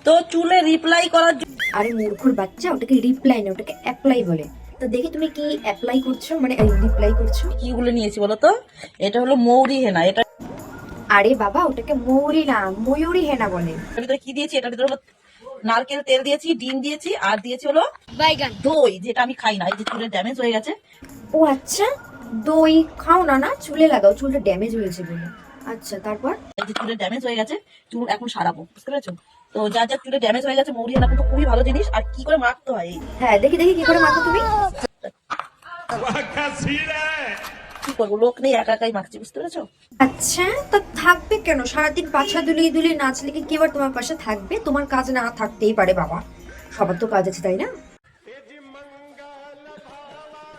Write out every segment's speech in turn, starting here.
তো চুলে রিপ্লাই করার আরে মূর্খর বাচ্চা, ওটাকে রিপ্লাই না, ওটাকে অ্যাপ্লাই বলে। তো দেখি তুমি কি অ্যাপ্লাই করছো, মানে রিপ্লাই করছো। কি গুলো নিয়েছি বলো তো? এটা হলো মৌরি হেনা। এটা আরে বাবা, ওটাকে মৌরি না, ময়ূরী হেনা বলে। এটার ভিতরে কি দিয়েছি? এটার ভিতরে হলো নারকেল তেল দিয়েছি, ডিম দিয়েছি, আর দিয়েছি হলো দই, যেটা আমি খাই না। এই যে চুলের ড্যামেজ হয়ে গেছে। ও আচ্ছা, দই খাও না? না, চুলে লাগাও, চুলটা ড্যামেজ হয়েছে বলে। আচ্ছা, তারপর? এই যে চুলের ড্যামেজ হয়ে গেছে, চুল এখন সারাবো, বুঝতে পেরেছো? তো যার যার চুলে ড্যামেজ হয়ে গেছে, মৌরি হেনা কিন্তু খুবই ভালো জিনিস। আর কি করে মাখতে হয় হ্যাঁ, দেখি দেখি কি করে মাখো তুমি। কি করবো, লোক নেই, একা একাই মাখছি, বুঝতে পেরেছো? আচ্ছা, তো থাকবে কেন? সারাদিন পাছা দুলিয়ে দুলিয়ে নাচলে কি কেউ আর তোমার পাশে থাকবে? তোমার কাজ না থাকতেই পারে বাবা, সবার তো কাজ আছে, তাই না?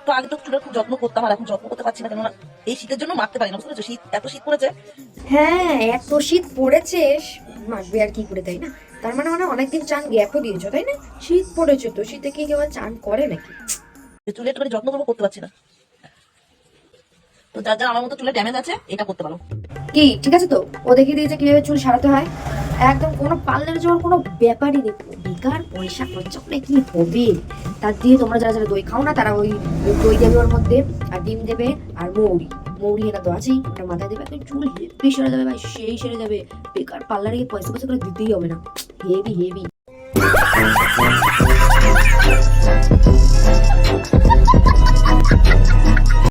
তো আগে তো চুলের খুব যত্ন করতাম, আর এখন যত্ন করতে পারছি না, কেননা এই শীতের জন্য মাখতে পারি না, বুঝতে পেরেছো? এত শীত পড়েছে। হ্যাঁ, এত শীত পড়েছে, মাখবে আর কি করে, তাই না? তার মানে অনেকদিন চান গ্যাপও দিয়েছো, তাই না? শীত পড়েছে, তো শীতে কি কেউ আর চান করে নাকি? যে চুলে একটু যত্ন করবো, করতে পারছি না। তো যার যার আমার মতো চুলে ড্যামেজ আছে, এটা করতে পারো। কি ঠিক আছে তো? ও দেখিয়ে দিয়েছে কিভাবে চুল সারাতে হয়। একদম কোনো পার্লারে যাওয়ার কোনো ব্যাপারই নেই, বেকার পয়সা খরচা করে কি হবে। তার দিয়ে তোমরা যারা যারা দই খাও না, তারা ওই দই দেবে ওর মধ্যে, আর ডিম দেবে, আর মৌরি। মৌরি এটা তো আছেই, ওটা মাথায় দেবে, একদম চুল হেভি সেরে যাবে ভাই, সেই সেরে যাবে। বেকার পার্লারে গিয়ে পয়সা পয়সা করে দিতেই হবে না। Heavy heavy.